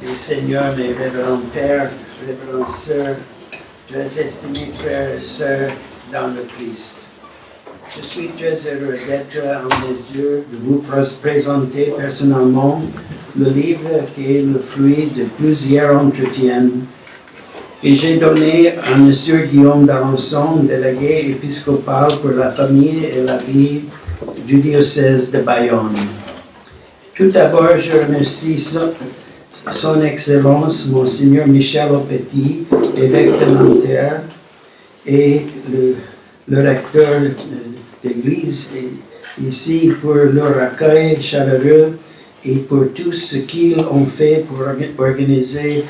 Et Seigneur, mes révérends pères, révérends sœurs, très estimés frères et sœurs dans le Christ. Je suis très heureux d'être en mesure de vous présenter personnellement le livre qui est le fruit de plusieurs entretiens que j'ai donné à M. Guillaume d'Alençon, délégué épiscopal pour la famille et la vie du diocèse de Bayonne. Tout d'abord, je remercie Son Excellence, Monseigneur Michel Aupetit, évêque de Nanterre, et le recteur de l'église ici pour leur accueil chaleureux et pour tout ce qu'ils ont fait pour organiser,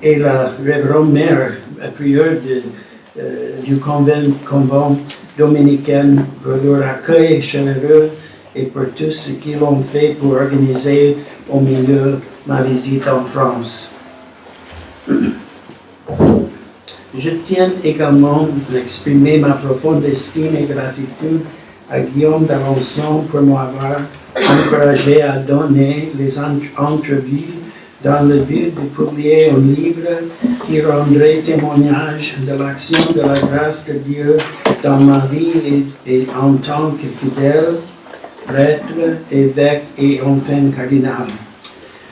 et la révérende mère, la prieure du convent dominicain pour leur accueil chaleureux et pour tout ce qu'ils ont fait pour organiser au milieu ma visite en France. Je tiens également à exprimer ma profonde estime et gratitude à Guillaume d'Alençon pour m'avoir encouragé à donner les entrevues dans le but de publier un livre qui rendrait témoignage de l'action de la grâce de Dieu dans ma vie et en tant que fidèle, prêtre, évêque et enfin cardinal.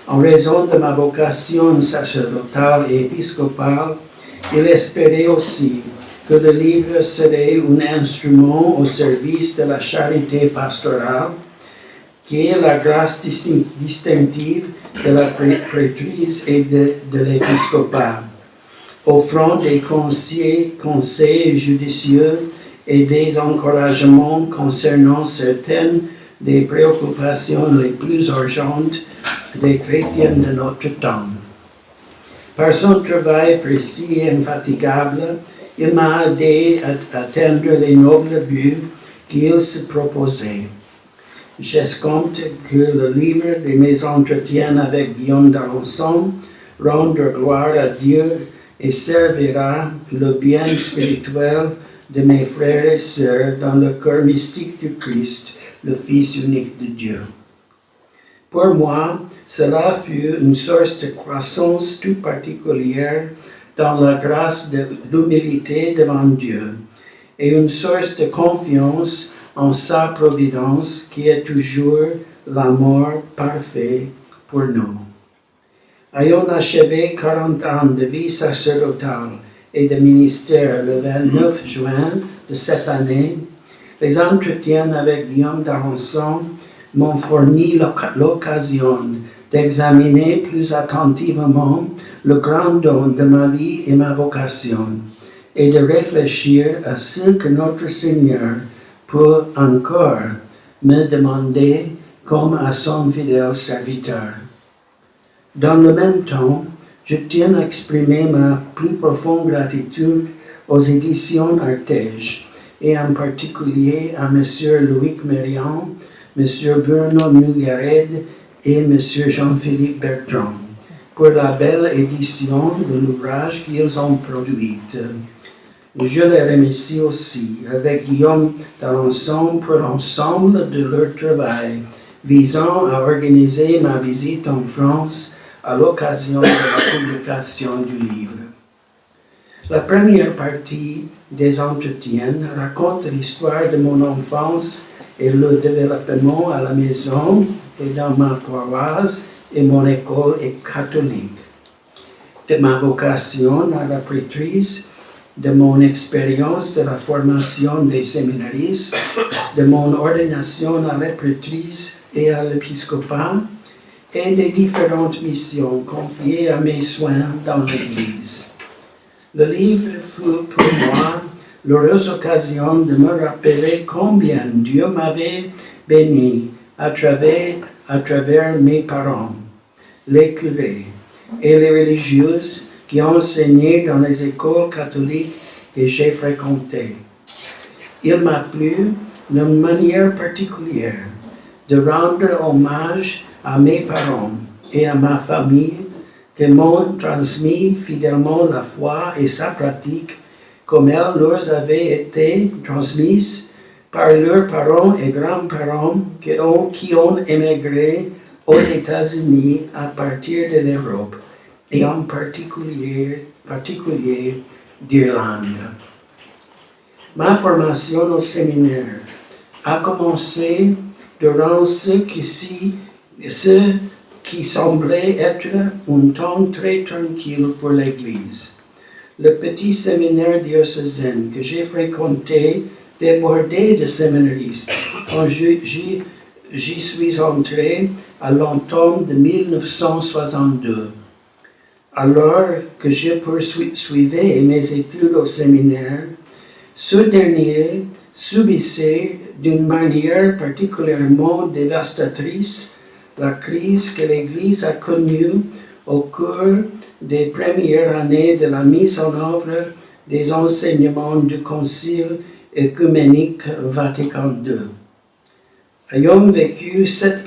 En raison de ma vocation sacerdotale et épiscopale, il espérait aussi que le livre serait un instrument au service de la charité pastorale, qui est la grâce distinctive de la prêtrise et de l'épiscopat, offrant des conseils judicieux et des encouragements concernant certaines des préoccupations les plus urgentes des chrétiens de notre temps. Par son travail précis et infatigable, il m'a aidé à atteindre les nobles buts qu'il se proposait. J'escompte que le livre de mes entretiens avec Guillaume d'Alençon rendre gloire à Dieu et servira le bien spirituel de mes frères et sœurs dans le cœur mystique du Christ, le Fils unique de Dieu. Pour moi, cela fut une source de croissance toute particulière dans la grâce de l'humilité devant Dieu et une source de confiance en sa providence qui est toujours l'amour parfait pour nous. Ayant achevé 40 ans de vie sacerdotale et de ministère le 29 juin de cette année, les entretiens avec Guillaume d'Alençon m'ont fourni l'occasion d'examiner plus attentivement le grand don de ma vie et ma vocation, et de réfléchir à ce que notre Seigneur peut encore me demander comme à son fidèle serviteur. Dans le même temps, je tiens à exprimer ma plus profonde gratitude aux éditions Artege, et en particulier à M. Loïc Mérian, M. Bruno Nougared et M. Jean-Philippe Bertrand pour la belle édition de l'ouvrage qu'ils ont produit. Je les remercie aussi avec Guillaume d'Alençon pour l'ensemble de leur travail visant à organiser ma visite en France à l'occasion de la publication du livre. La première partie des entretiens raconte l'histoire de mon enfance et le développement à la maison et dans ma paroisse et mon école catholique, de ma vocation à la prêtrise, de mon expérience de la formation des séminaristes, de mon ordination à la prêtrise et à l'épiscopat, et des différentes missions confiées à mes soins dans l'Église. Le livre fut pour moi l'heureuse occasion de me rappeler combien Dieu m'avait béni à travers mes parents, les curés et les religieuses qui enseignaient dans les écoles catholiques que j'ai fréquentées. Il m'a plu d'une manière particulière de rendre hommage à mes parents et à ma famille qui m'ont transmis fidèlement la foi et sa pratique comme elles leur avaient été transmises par leurs parents et grands-parents qui ont émigré aux États-Unis à partir de l'Europe et en particulier d'Irlande. Ma formation au séminaire a commencé durant ce qui semblait être un temps très tranquille pour l'Église. Le petit séminaire diocésain que j'ai fréquenté débordait de séminaristes quand j'y suis entré à l'automne de 1962. Alors que je poursuivais mes études au séminaire, ce dernier subissait d'une manière particulièrement dévastatrice la crise que l'Église a connue au cours des premières années de la mise en œuvre des enseignements du Concile œcuménique Vatican II. Ayant vécu cette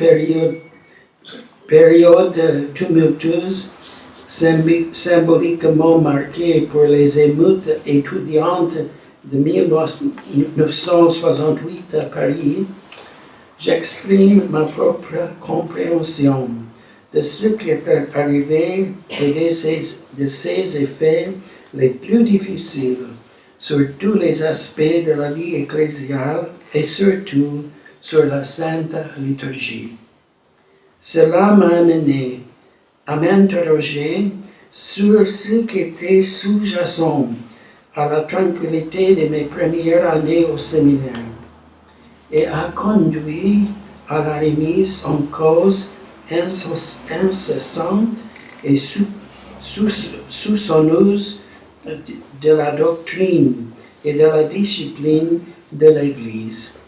période tumultueuse, symboliquement marquée pour les émeutes étudiantes de 1968 à Paris, j'exprime ma propre compréhension de ce qui est arrivé et de ses effets les plus difficiles sur tous les aspects de la vie ecclésiale et surtout sur la Sainte Liturgie. Cela m'a amené à m'interroger sur ce qui était sous-jacent à la tranquillité de mes premières années au séminaire et a conduit à la remise en cause incessante et soupçonneuse de la doctrine et de la discipline de l'Église.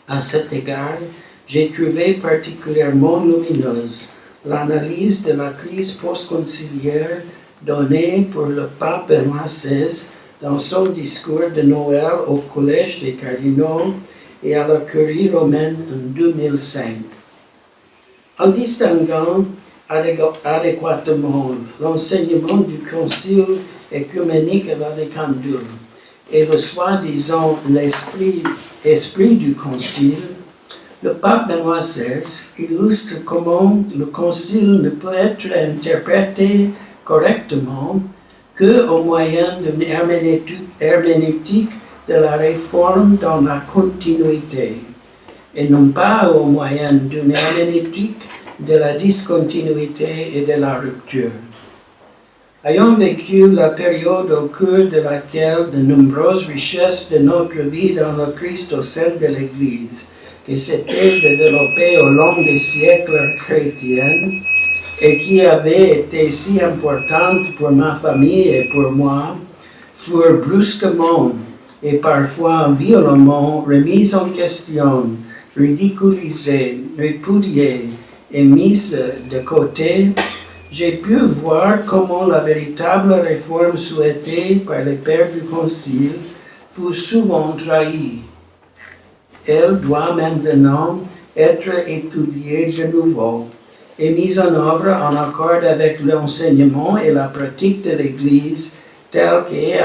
À cet égard, j'ai trouvé particulièrement lumineuse l'analyse de la crise post-conciliaire donnée pour le pape Benoît XVI dans son discours de Noël au Collège des Cardinaux et à la Curie romaine en 2005. En distinguant adéquatement l'enseignement du Concile œcuménique Vatican II et le soi-disant esprit du Concile, le pape Benoît XVI illustre comment le Concile ne peut être interprété correctement qu'au moyen d'une herméneutique de la réforme dans la continuité, et non pas au moyen d'une herméneutique de la discontinuité et de la rupture. Ayant vécu la période au cours de laquelle de nombreuses richesses de notre vie dans le Christ au sein de l'Église, qui s'était développée au long des siècles chrétiens et qui avait été si importante pour ma famille et pour moi, furent brusquement et parfois violemment remises en question, ridiculisées, répudiées et mises de côté, j'ai pu voir comment la véritable réforme souhaitée par les pères du Concile fut souvent trahie. Elle doit maintenant être étudiée de nouveau et mise en œuvre en accord avec l'enseignement et la pratique de l'Église telle qu'elle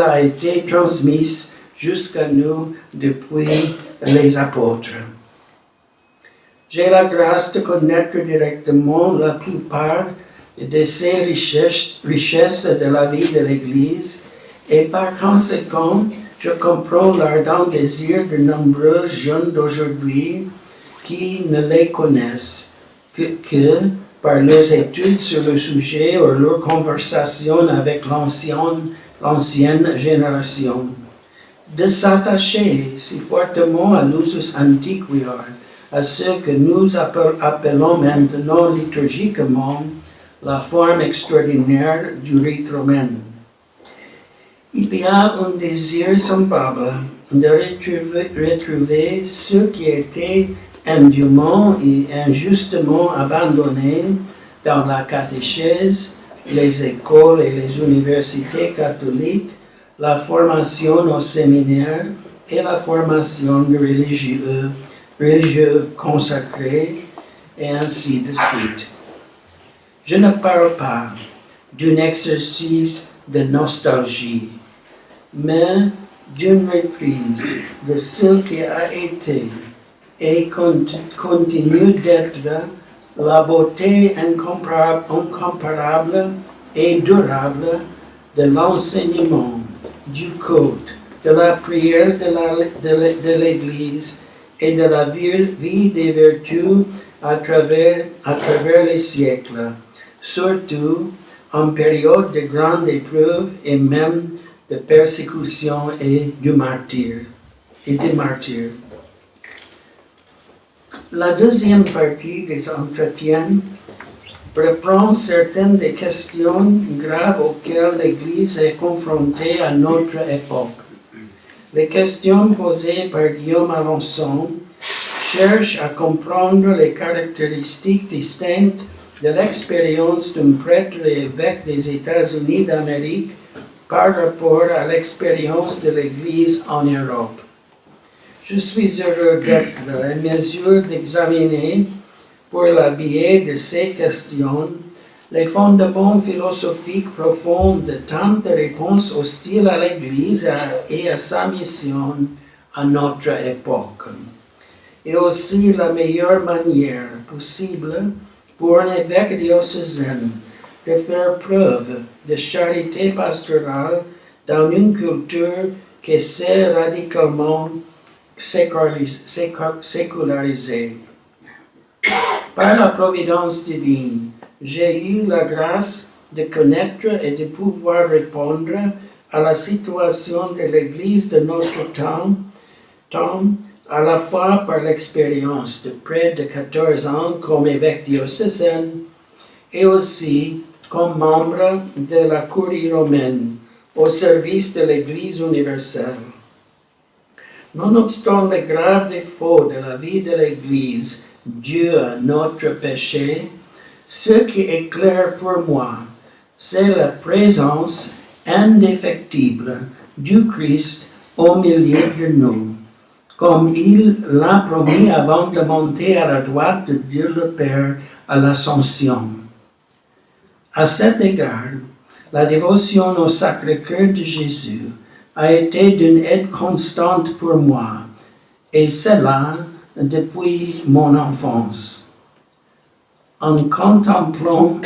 a été transmise jusqu'à nous depuis les apôtres. J'ai la grâce de connaître directement la plupart de ces richesses de la vie de l'Église et par conséquent, je comprends l'ardent désir de nombreux jeunes d'aujourd'hui qui ne les connaissent que par leurs études sur le sujet ou leurs conversations avec l'ancienne génération, de s'attacher si fortement à l'usus antiquior, à ce que nous appelons maintenant liturgiquement la forme extraordinaire du rite romain. Il y a un désir semblable de retrouver ce qui était indûment et injustement abandonné dans la catéchèse, les écoles et les universités catholiques, la formation au séminaire et la formation de religieux consacrés, et ainsi de suite. Je ne parle pas d'un exercice de nostalgie, mais d'une reprise de ce qui a été et continue d'être la beauté incomparable et durable de l'enseignement, du code, de la prière de l'Église et de la vie des vertus à travers les siècles, surtout en période de grande épreuve et même de persécution et des martyrs. La deuxième partie des entretiens reprend certaines des questions graves auxquelles l'Église est confrontée à notre époque. Les questions posées par Guillaume Alençon cherchent à comprendre les caractéristiques distinctes de l'expérience d'un prêtre et évêque des États-Unis d'Amérique par rapport à l'expérience de l'Église en Europe. Je suis heureux d'être en mesure d'examiner, pour le biais de ces questions, les fondements philosophiques profonds de tant de réponses hostiles à l'Église et à sa mission à notre époque, et aussi la meilleure manière possible pour un évêque diocésain de faire preuve de charité pastorale dans une culture qui s'est radicalement sécularisée. Par la providence divine, j'ai eu la grâce de connaître et de pouvoir répondre à la situation de l'Église de notre temps, à la fois par l'expérience de près de 14 ans comme évêque diocésain et aussi comme membre de la Curie romaine au service de l'Église universelle. Nonobstant les graves défauts de la vie de l'Église dû à notre péché, ce qui est clair pour moi, c'est la présence indéfectible du Christ au milieu de nous, comme il l'a promis avant de monter à la droite de Dieu le Père à l'Ascension. À cet égard, la dévotion au Sacré-Cœur de Jésus a été d'une aide constante pour moi, et cela depuis mon enfance. En contemplant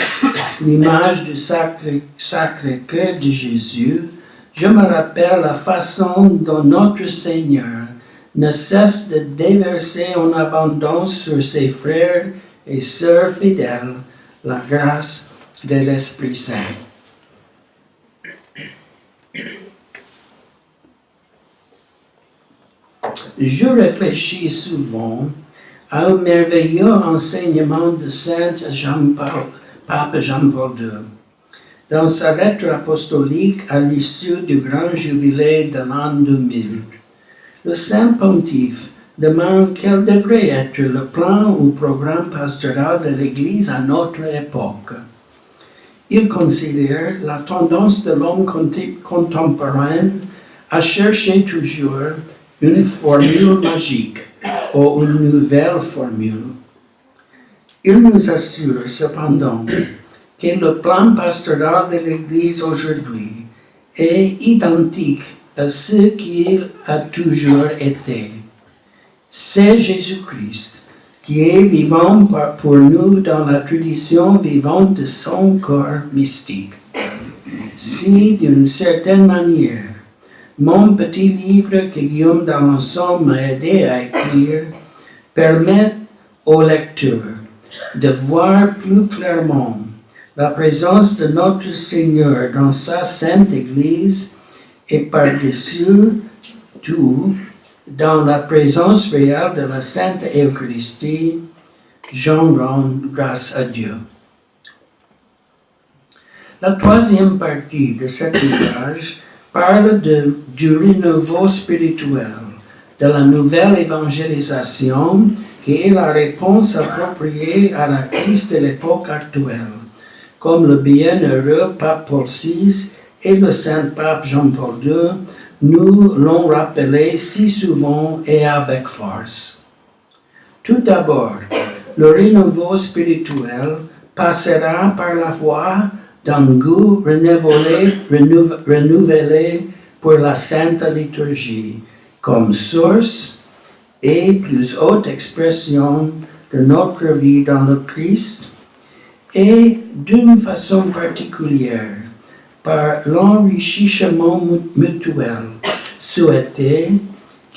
l'image du Sacré-Cœur de Jésus, je me rappelle la façon dont notre Seigneur ne cesse de déverser en abondance sur ses frères et sœurs fidèles la grâce de l'Esprit Saint. Je réfléchis souvent à un merveilleux enseignement de Saint Pape Jean-Paul II. Dans sa lettre apostolique à l'issue du grand jubilé de l'an 2000, le Saint Pontife demande quel devrait être le plan ou programme pastoral de l'Église à notre époque. Il considère la tendance de l'homme contemporain à chercher toujours une formule magique ou une nouvelle formule. Il nous assure cependant que le plan pastoral de l'Église aujourd'hui est identique à ce qu'il a toujours été. C'est Jésus-Christ qui est vivant pour nous dans la tradition vivante de son corps mystique. Si, d'une certaine manière, mon petit livre que Guillaume d'Alençon m'a aidé à écrire permet au lecteur de voir plus clairement la présence de notre Seigneur dans sa Sainte Église et par-dessus tout dans la présence réelle de la Sainte Eucharistie, j'en rends grâce à Dieu. La troisième partie de cet ouvrage parle du renouveau spirituel, de la nouvelle évangélisation qui est la réponse appropriée à la crise de l'époque actuelle, comme le bienheureux pape Paul VI et le saint pape Jean-Paul II nous l'ont rappelé si souvent et avec force. Tout d'abord, le renouveau spirituel passera par la foi d'un goût renouvelé pour la Sainte Liturgie, comme source et plus haute expression de notre vie dans le Christ, et d'une façon particulière, par l'enrichissement mutuel souhaité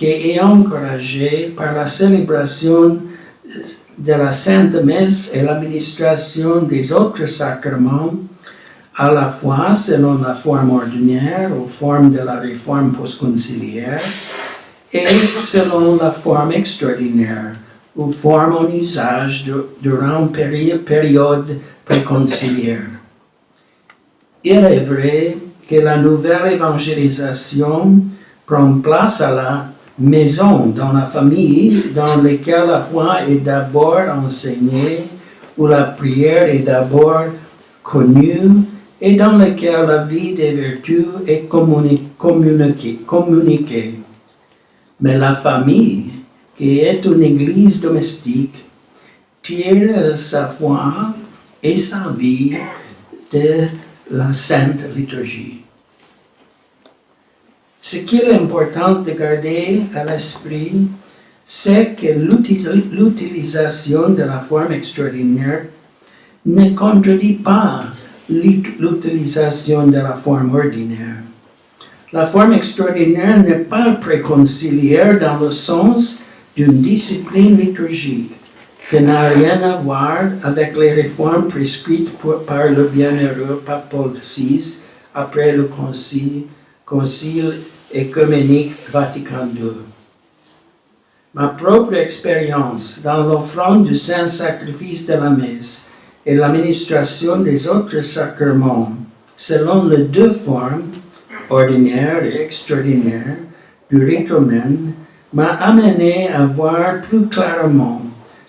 et encouragé par la célébration de la Sainte Messe et l'administration des autres sacrements, à la fois selon la forme ordinaire ou forme de la réforme postconciliaire, et selon la forme extraordinaire ou forme en usage durant une période préconciliaire. Il est vrai que la nouvelle évangélisation prend place à la maison, dans la famille, dans laquelle la foi est d'abord enseignée, où la prière est d'abord connue, et dans laquelle la vie des vertus est communiquée. Mais la famille, qui est une église domestique, tire sa foi et sa vie de la Sainte Liturgie. Ce qu'il est important de garder à l'esprit, c'est que l'utilisation de la forme extraordinaire ne contredit pas l'utilisation de la forme ordinaire. La forme extraordinaire n'est pas préconciliaire dans le sens d'une discipline liturgique qui n'a rien à voir avec les réformes prescrites par le bienheureux pape Paul VI après le concile œcuménique Vatican II. Ma propre expérience dans l'offrande du saint sacrifice de la messe et l'administration des autres sacrements, selon les deux formes, ordinaire et extraordinaire, du rite romain, m'a amené à voir plus clairement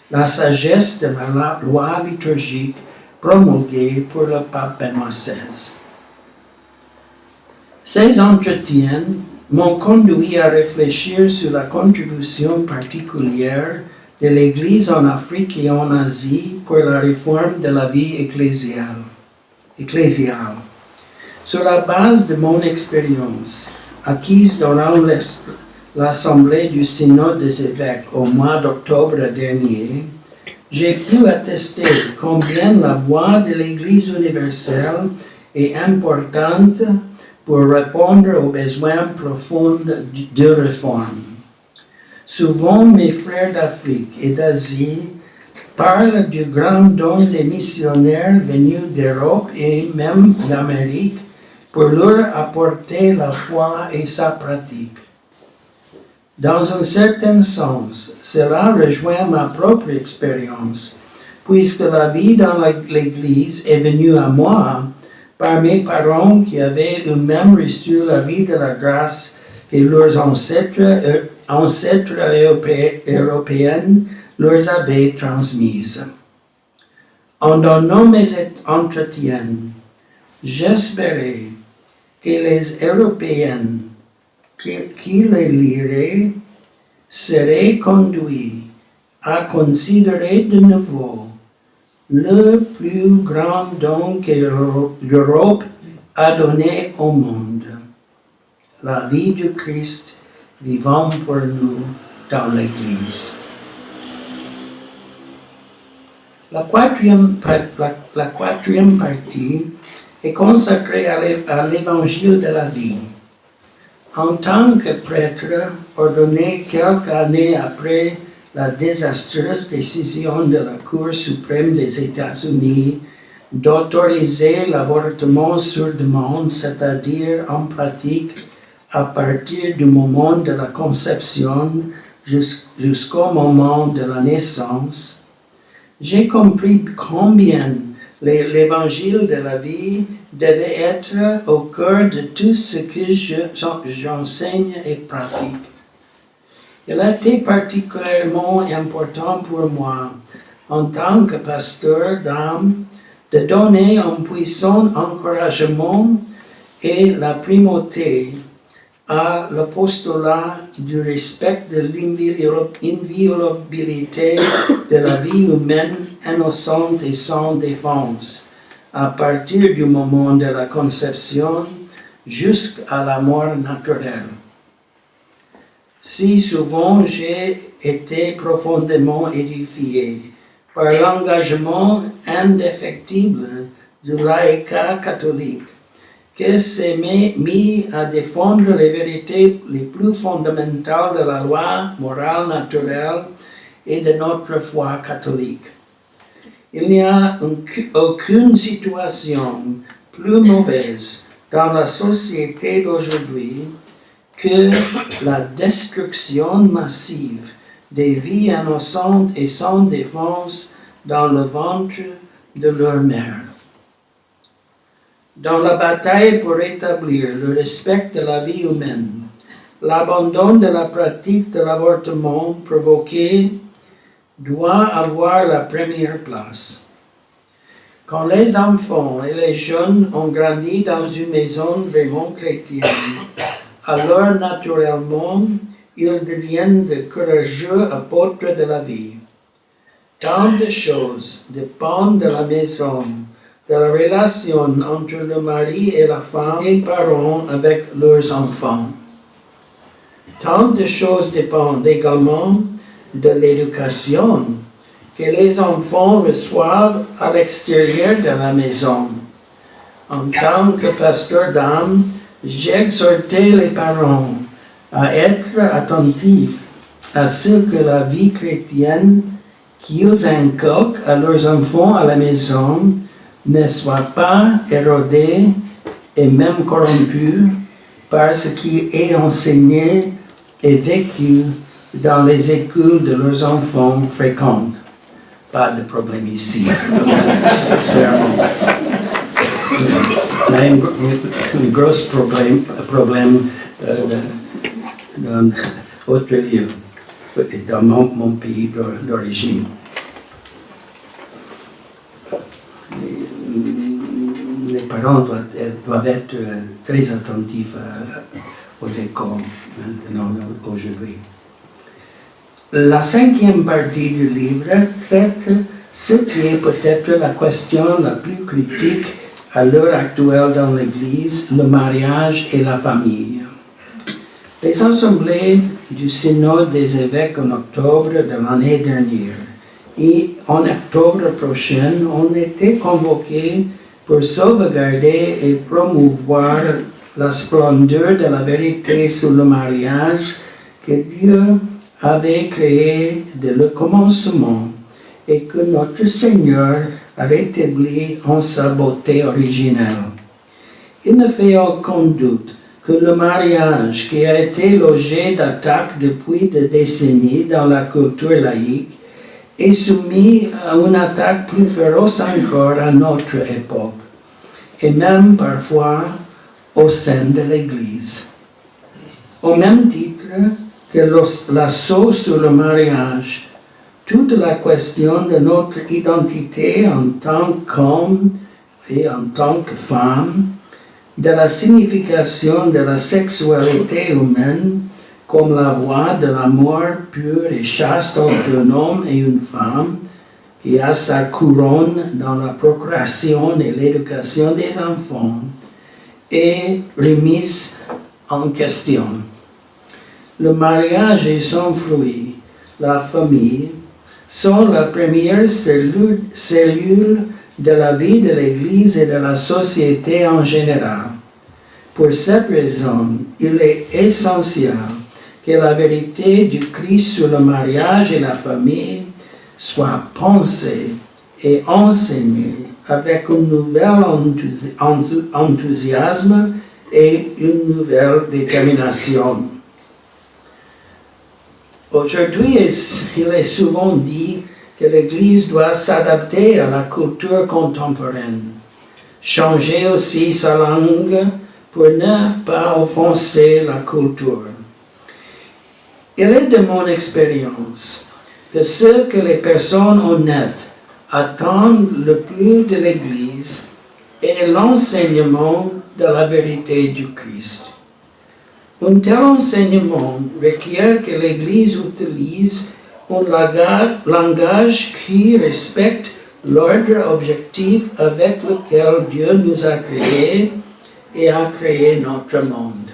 la sagesse de la loi liturgique promulguée pour le pape Benoît XVI. Ces entretiens m'ont conduit à réfléchir sur la contribution particulière de l'Église en Afrique et en Asie pour la réforme de la vie ecclésiale. Sur la base de mon expérience, acquise durant l'Assemblée du Synode des évêques au mois d'octobre dernier, j'ai pu attester combien la voix de l'Église universelle est importante pour répondre aux besoins profonds de réforme. Souvent, mes frères d'Afrique et d'Asie parlent du grand don des missionnaires venus d'Europe et même d'Amérique pour leur apporter la foi et sa pratique. Dans un certain sens, cela rejoint ma propre expérience, puisque la vie dans l'Église est venue à moi par mes parents qui avaient eux-mêmes reçu la vie de la grâce que leurs ancêtres européens leur avaient transmise. En donnant mes entretiens, j'espérais que les Européens qui les liraient seraient conduits à considérer de nouveau le plus grand don que l'Europe a donné au monde, la vie du Christ vivant pour nous dans l'Église. La quatrième partie est consacrée à l'Évangile de la vie. En tant que prêtre ordonné quelques années après la désastreuse décision de la Cour suprême des États-Unis d'autoriser l'avortement sur demande, c'est-à-dire en pratique à partir du moment de la conception jusqu'au moment de la naissance, j'ai compris combien l'évangile de la vie devait être au cœur de tout ce que j'enseigne et pratique. Il a été particulièrement important pour moi, en tant que pasteur d'âme, de donner un puissant encouragement et la primauté à l'apostolat du respect de l'inviolabilité de la vie humaine innocente et sans défense, à partir du moment de la conception jusqu'à la mort naturelle. Si souvent j'ai été profondément édifié par l'engagement indéfectible du laïcat catholique, qui s'est mis à défendre les vérités les plus fondamentales de la loi morale naturelle et de notre foi catholique. Il n'y a aucune situation plus mauvaise dans la société d'aujourd'hui que la destruction massive des vies innocentes et sans défense dans le ventre de leur mère. Dans la bataille pour rétablir le respect de la vie humaine, l'abandon de la pratique de l'avortement provoqué doit avoir la première place. Quand les enfants et les jeunes ont grandi dans une maison vraiment chrétienne, alors naturellement, ils deviennent de courageux apôtres de la vie. Tant de choses dépendent de la maison, de la relation entre le mari et la femme, et les parents avec leurs enfants. Tant de choses dépendent également de l'éducation que les enfants reçoivent à l'extérieur de la maison. En tant que pasteur d'âme, j'exhortais les parents à être attentifs à ce que la vie chrétienne qu'ils inculquent à leurs enfants à la maison ne soit pas érodée et même corrompue par ce qui est enseigné et vécu dans les écoles de leurs enfants fréquentent. Pas de problème ici. Un gros problème dans autre lieu, dans mon pays d'origine. Les parents doivent être très attentifs aux écoles maintenant, aujourd'hui. La 5e partie du livre traite ce qui est peut-être la question la plus critique à l'heure actuelle dans l'Église, le mariage et la famille. Les assemblées du synode des évêques en octobre de l'année dernière et en octobre prochain ont été convoquées pour sauvegarder et promouvoir la splendeur de la vérité sur le mariage que Dieu avait créé dès le commencement et que notre Seigneur a rétabli en sa beauté originelle. Il ne fait aucun doute que le mariage qui a été l'objet d'attaques depuis des décennies dans la culture laïque est soumis à une attaque plus féroce encore à notre époque, et même parfois au sein de l'Église. Au même titre que l'assaut sur le mariage, toute la question de notre identité en tant qu'homme et en tant que femme, de la signification de la sexualité humaine comme la voie de l'amour pur et chaste entre un homme et une femme qui a sa couronne dans la procréation et l'éducation des enfants, est remise en question. Le mariage et son fruit, la famille, sont la première cellule de la vie de l'Église et de la société en général. Pour cette raison, il est essentiel que la vérité du Christ sur le mariage et la famille soit pensée et enseignée avec un nouvel enthousiasme et une nouvelle détermination. Aujourd'hui, il est souvent dit que l'Église doit s'adapter à la culture contemporaine, changer aussi sa langue pour ne pas offenser la culture. Il est de mon expérience que ce que les personnes honnêtes attendent le plus de l'Église est l'enseignement de la vérité du Christ. Un tel enseignement requiert que l'Église utilise un langage qui respecte l'ordre objectif avec lequel Dieu nous a créés et a créé notre monde.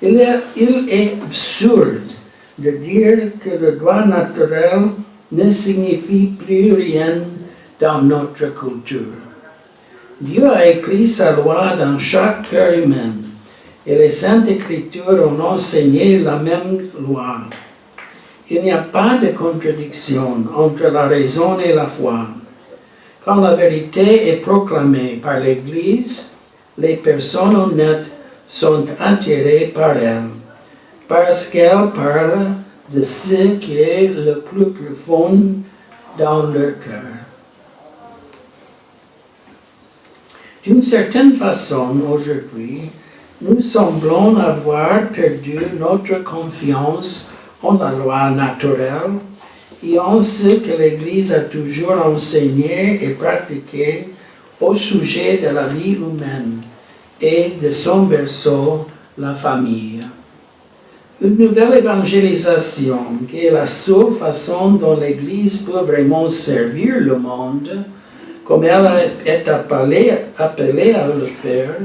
Il est absurde de dire que le droit naturel ne signifie plus rien dans notre culture. Dieu a écrit sa loi dans chaque cœur humain et les Saintes Écritures ont enseigné la même loi. Il n'y a pas de contradiction entre la raison et la foi. Quand la vérité est proclamée par l'Église, les personnes honnêtes sont attirées par elle, parce qu'elle parle de ce qui est le plus profond dans leur cœur. D'une certaine façon, aujourd'hui, nous semblons avoir perdu notre confiance en la loi naturelle et en ce que l'Église a toujours enseigné et pratiqué au sujet de la vie humaine et de son berceau, la famille. Une nouvelle évangélisation, qui est la seule façon dont l'Église peut vraiment servir le monde, comme elle est appelée à le faire,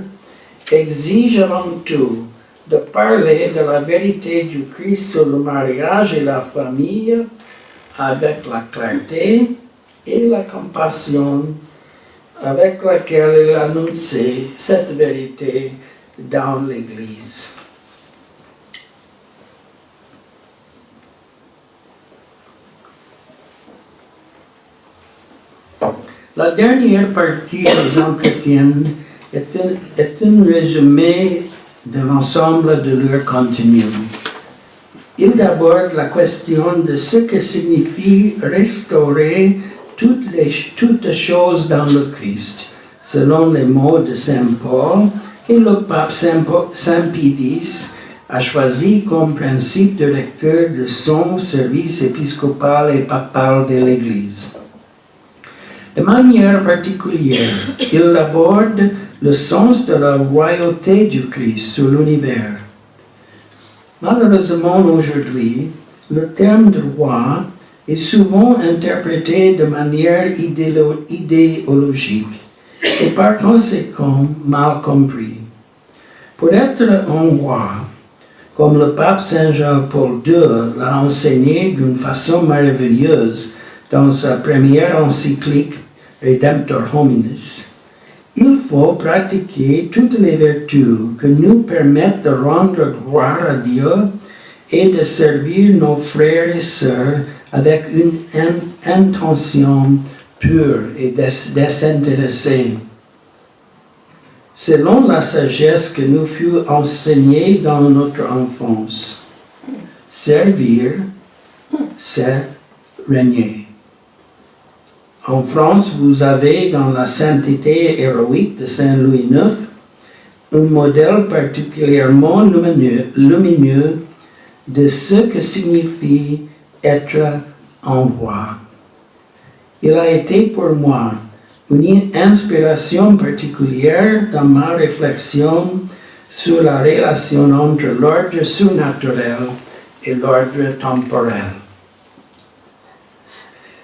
exige avant tout de parler de la vérité du Christ sur le mariage et la famille avec la clarté et la compassion avec laquelle il annonçait cette vérité dans l'Église. La dernière partie des entretiens est un résumé de l'ensemble de leur contenu. Il aborde la question de ce que signifie restaurer toutes choses dans le Christ, selon les mots de Saint Paul que le pape Saint Pie X a choisi comme principe directeur de son service épiscopal et papal de l'Église. De manière particulière, il aborde le sens de la royauté du Christ sur l'univers. Malheureusement, aujourd'hui, le terme de roi est souvent interprété de manière idéologique et par conséquent mal compris. Pour être un roi, comme le pape Saint Jean-Paul II l'a enseigné d'une façon merveilleuse dans sa première encyclique Redemptor Hominis, il faut pratiquer toutes les vertus que nous permettent de rendre gloire à Dieu et de servir nos frères et sœurs avec une intention pure et désintéressée. Selon la sagesse que nous fut enseignée dans notre enfance, servir, c'est régner. En France, vous avez dans la sainteté héroïque de Saint Louis IX un modèle particulièrement lumineux de ce que signifie être un roi. Il a été pour moi une inspiration particulière dans ma réflexion sur la relation entre l'ordre surnaturel et l'ordre temporel.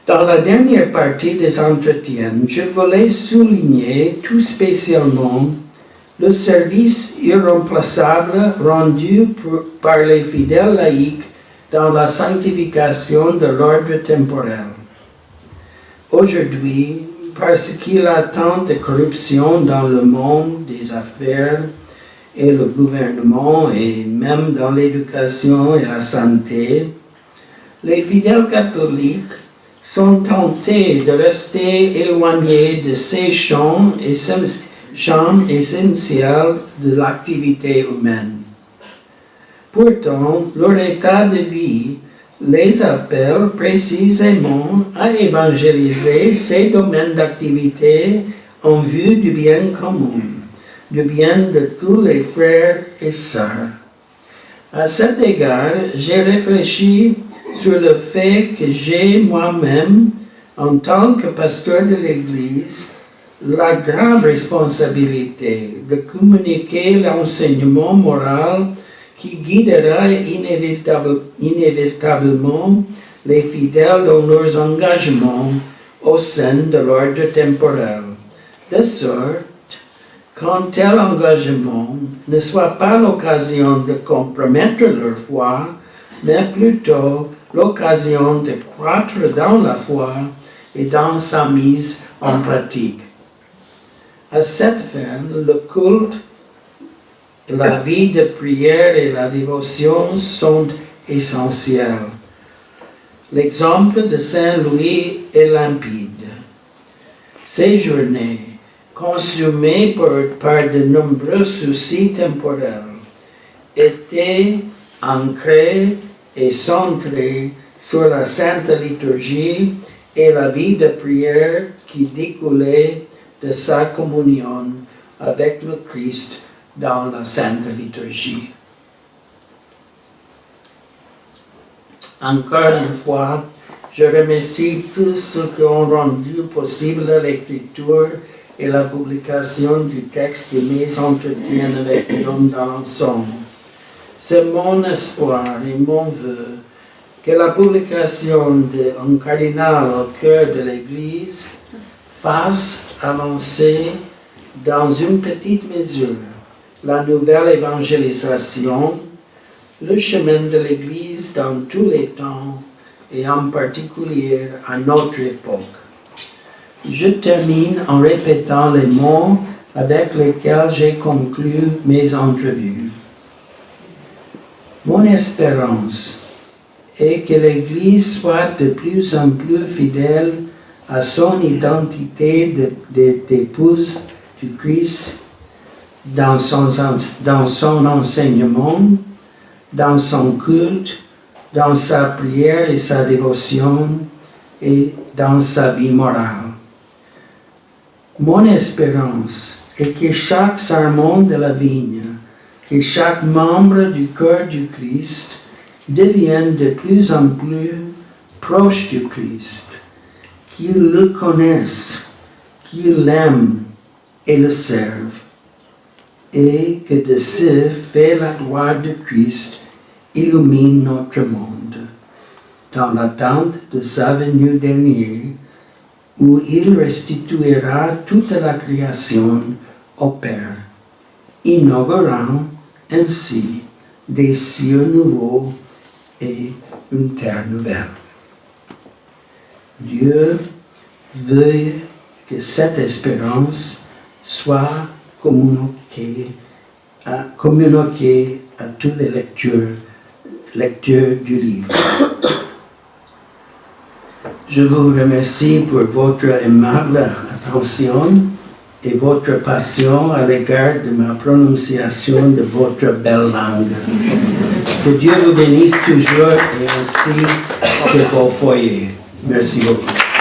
Dans la dernière partie des entretiens, je voulais souligner tout spécialement le service irremplaçable rendu par les fidèles laïcs dans la sanctification de l'ordre temporel. Aujourd'hui, parce qu'il y a tant de corruption dans le monde des affaires et le gouvernement et même dans l'éducation et la santé, les fidèles catholiques sont tentés de rester éloignés de ces champs essentiels de l'activité humaine. Pourtant, leur état de vie les appelle précisément à évangéliser ces domaines d'activité en vue du bien commun, du bien de tous les frères et sœurs. À cet égard, j'ai réfléchi sur le fait que j'ai moi-même, en tant que pasteur de l'Église, la grave responsabilité de communiquer l'enseignement moral qui guidera inévitablement les fidèles dans leurs engagements au sein de l'ordre temporel, de sorte qu'un tel engagement ne soit pas l'occasion de compromettre leur foi, mais plutôt l'occasion de croître dans la foi et dans sa mise en pratique. À cette fin, le culte, la vie de prière et la dévotion sont essentiels. L'exemple de Saint Louis est limpide. Ces journées, consumées par de nombreux soucis temporels, étaient ancrées et centrées sur la Sainte Liturgie et la vie de prière qui découlait de sa communion avec le Christ dans la Sainte Liturgie. Encore une fois, je remercie tous ceux qui ont rendu possible l'écriture et la publication du texte de mes entretiens avec Guillaume d'Alençon. C'est mon espoir et mon vœu que la publication d'un cardinal au cœur de l'Église fasse avancer dans une petite mesure la nouvelle évangélisation, le chemin de l'Église dans tous les temps et en particulier à notre époque. Je termine en répétant les mots avec lesquels j'ai conclu mes entrevues. Mon espérance est que l'Église soit de plus en plus fidèle à son identité d'épouse du Christ dans son enseignement, dans son culte, dans sa prière et sa dévotion et dans sa vie morale. Mon espérance est que chaque sermon de la vigne, que chaque membre du corps du Christ devienne de plus en plus proche du Christ, qu'il le connaisse, qu'il l'aime et le serve, et que de ce fait la gloire de Christ illumine notre monde, dans l'attente de sa venue dernière, où il restituera toute la création au Père, inaugurant ainsi des cieux nouveaux et une terre nouvelle. Dieu veut que cette espérance soit communiquée à tous les lecteurs du livre. Je vous remercie pour votre aimable attention et votre passion à l'égard de ma prononciation de votre belle langue. Que Dieu vous bénisse toujours et ainsi que vos foyers. Merci beaucoup.